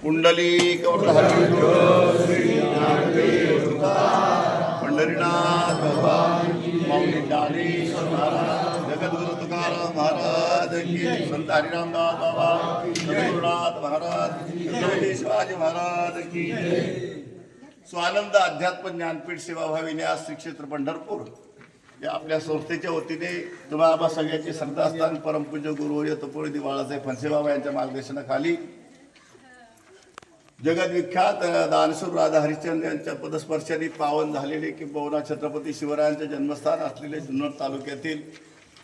पुंडलिक पंढरीनाथ भगवान माऊली ज्ञानेश्वर महाराज जगद्गुरु तुकाराम महाराज की संत हरिरामदास बाबा सद्गुरुनाथ महाराज छत्रपती शिवाजी महाराज की स्वानंद अध्यात्म ज्ञानपीठ सेवाभावी न्यास श्री क्षेत्र पंढरपूर या आपल्या संस्थेच्या वतीने तुम्हा आबा सगळ्यांचे श्रद्धास्थान परमपूज्य गुरुवर्य तपोनिधी बाळासाहेब फणसे बाबा यांच्या मार्गदर्शनाखाली जगद्विख्यात दानशूर राजा हरिश्चंद्र यांच्या पदस्पर्शाने पावन झालेले किंबहुना छत्रपती शिवरायांचे जन्मस्थान असलेले जुन्नर तालुक्यातील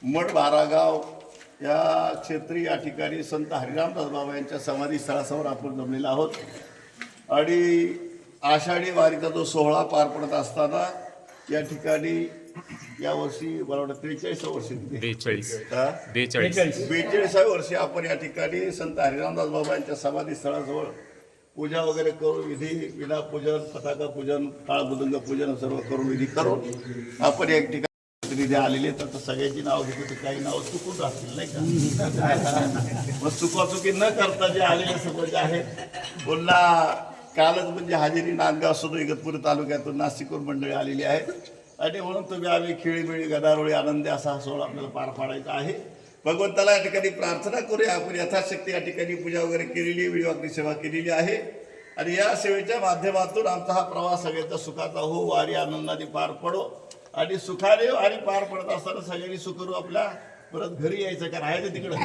मड बारागाव या क्षेत्री या ठिकाणी संत हरिरामदास बाबा यांच्या समाधी स्थळासमोर आपण जमलेलो आहोत आणि आषाढी वारीचा जो सोहळा पार पडत असताना या ठिकाणी या वर्षी मला वाटतं 43 वर्षी आपण या ठिकाणी संत हरिरामदास बाबा यांच्या समाधी स्थळाजवळ पूजा वगैरे करून विधी विना पूजन पताका पूजन काळ मृदंग पूजन सर्व करून विधी करून आपण एक ठिकाणी प्रतिनिधी आलेले तर सगळ्यांची नाव घेतो तर काही नाव चुकून राहतील नाही का मग चुकाचुकी न करता जे आलेले सर्व जे आहेत पुन्हा कालच म्हणजे हाजेरी नांदगाव सुद्धा इगतपुरी तालुक्यातून नाशिकवरून मंडळी आलेली आहेत आणि म्हणून तुम्ही आम्ही खेळीमेळी गदारोळी आनंदी असा हा सोहळा आपल्याला पार पाडायचा आहे भगवंताला या ठिकाणी प्रार्थना करूया आपण यथाशक्ती या ठिकाणी पूजा वगैरे केलेली व्हिडिओ अग्नी सेवा केलेली आहे आणि या सेवेच्या माध्यमातून आमचा हा प्रवास सगळ्यांचा सुखाचा हो वारी आनंदाने पार पडो आणि सुखाने वारी पार पडत असताना सगळ्यांनी सुखरू आपल्या परत घरी यायचं का राहायचं तिकडं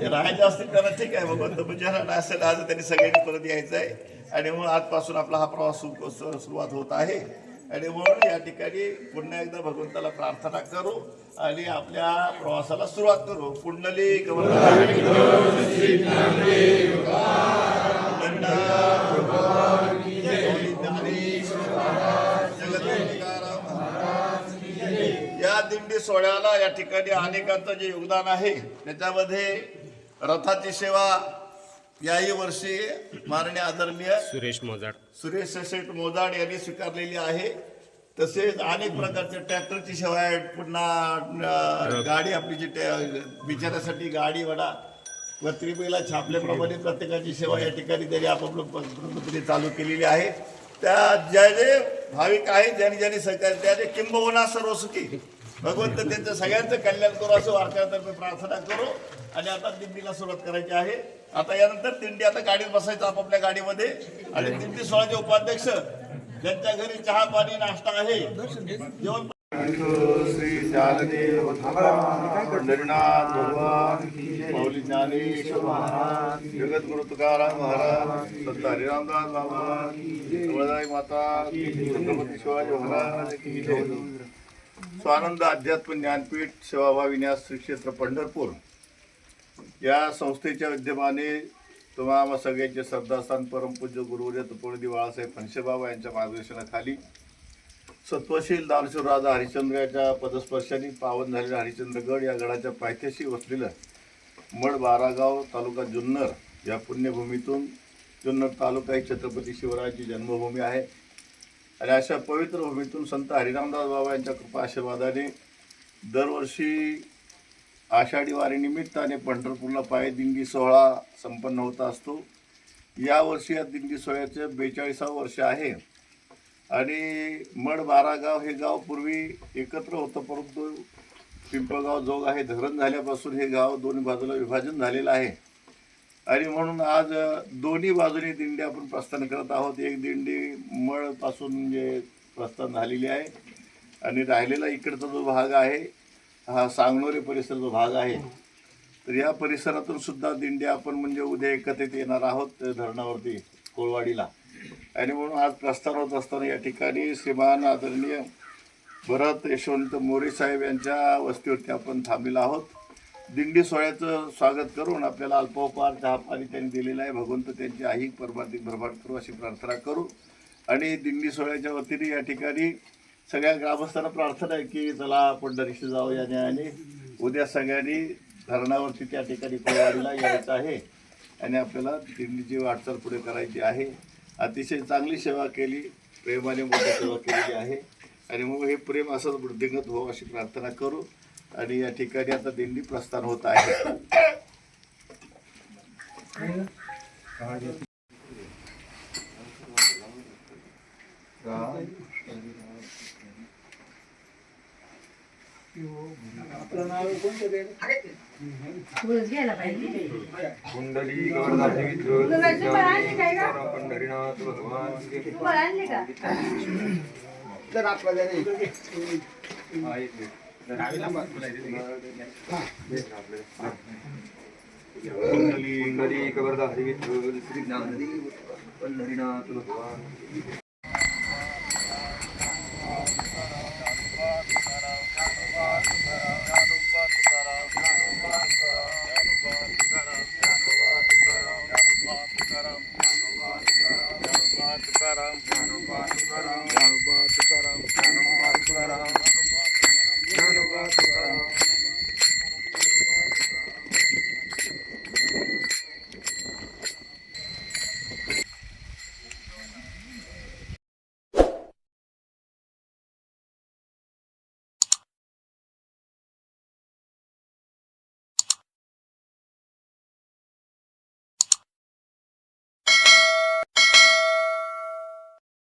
राहायचं असतील त्याला ठीक आहे भगवंत म्हणजे असेल आज त्यांनी सगळ्यांनी परत यायचं आहे आणि मग आजपासून आपला हा प्रवास सुरुवात होत आहे आणि म्हणून या ठिकाणी पुन्हा एकदा भगवंताला प्रार्थना करू आणि आपल्या प्रवासाला सुरुवात करू पुंडलिक या दिंडी सोहळ्याला या ठिकाणी अनेकांचं जे योगदान आहे त्याच्यामध्ये रथाची सेवा याही वर्षी माननीय आदरणीय सुरेश शेठ मोजाड यांनी स्वीकारलेली आहे तसेच अनेक प्रकारच्या ट्रॅक्टरची सेवा आहे पुन्हा गाडी आपली जी बिचारासाठी गाडी वडा व त्रिबेला छापल्याप्रमाणे प्रत्येकाची सेवा या ठिकाणी त्यांनी आपापल्या पद्धतीने चालू केलेली आहे त्या ज्या जे भाविक आहेत ज्यांनी सहकार्य त्याने किंबहुना सर्व सुखी भगवंत त्यांचं सगळ्यांचं कल्याण करू असं वारकऱ्यांतर्फे प्रार्थना करू आणि आता दिंडीला सुरुवात करायची आहे आता यानंतर दिंडी आता गाडीत बसायचं आपापल्या गाडीमध्ये आणि दिंडी सोहळ्याचे उपाध्यक्ष ज्यांच्या घरी चहा पाणी नाश्ता आहे जेवण श्री ज्ञानदेव पंढरीनाथ भगवान माऊली ज्ञानेश्वर महाराज जगद्गुरु तुकाराम महाराज संत हरिरामदास बाबा तुळजाई माता छत्रपती शिवाजी महाराज की जय स्वानंद अध्यात्म ज्ञानपीठ सेवाभावी न्यास श्री क्षेत्र पंढरपूर या संस्थेच्या विद्यमाने तुम्हा सगळ्यांचे श्रद्धास्थान परमपूज्य गुरुवर्य तपोनिधी बाळासाहेब फणसे बाबा यांच्या मार्गदर्शनाखाली सत्वशील दानशूर राजा हरिश्चंद्र यांच्या पदस्पर्शाने पावन झालेल्या हरिश्चंद्रगड या गडाच्या पायथ्याशी वसलेलं मड बारागाव तालुका जुन्नर या पुण्यभूमीतून जुन्नर तालुका ही छत्रपती शिवरायांची जन्मभूमी आहे आणि अशा पवित्र भूमीतून संत हरिरामदास बाबा यांच्या कृपा आशीर्वादाने दरवर्षी आषाढी वारीनिमित्ताने पंढरपूरला पायदिंडी सोहळा संपन्न होत असतो यावर्षी या दिंडी सोहळ्याचे 42वे वर्ष आहे आणि मड बारागाव हे गाव पूर्वी एकत्र होतं परंतु पिंपळगाव जोग आहे धरण झाल्यापासून हे गाव दोन्ही बाजूला विभाजन झालेलं आहे आणि म्हणून आज दोन्ही बाजूने दिंडी आपण प्रस्थान करत आहोत एक दिंडी मळपासून म्हणजे प्रस्थान झालेली आहे आणि राहिलेला इकडचा जो भाग आहे हा सांगनोरी परिसर जो भाग आहे तर या परिसरातून सुद्धा दिंडी आपण म्हणजे उद्या एकत्रित येणार आहोत धरणावरती कोळवाडीला आणि म्हणून आज प्रस्थान होत असताना या ठिकाणी श्रीमान आदरणीय भरत यशवंत मोरे साहेब यांच्या वस्तीवरती आपण थांबलेलो आहोत दिंडी सोहळ्याचं स्वागत करून आपल्याला अल्पोपहार चहा पाणी त्यांनी दिलेलं आहे भगवंत त्यांची आई परमार्थिक भरभाट करू अशी प्रार्थना करू आणि दिंडी सोहळ्याच्या वतीने या ठिकाणी सगळ्या ग्रामस्थांना प्रार्थना आहे की चला पंढरीशी जाऊ या न्यायाने उद्या सगळ्यांनी धरणावरती त्या ठिकाणी कोळवाडीला यायचं आहे आणि आपल्याला दिंडीची वाटचाल पुढे करायची आहे अतिशय चांगली सेवा केली प्रेमाने मोठी सेवा केलेली आहे आणि मग हे प्रेम असंच वृद्धिंगत व्हावं अशी प्रार्थना करू आणि या ठिकाणी आता दिंडी प्रस्थान होत आहे कुंडली गवर्धाची विठ्ठल पंढरीनाथ भगवान कुंडली गवर्धाची विठ्ठल श्री ज्ञानदेव पंढरीनाथ भगवान तुकाराम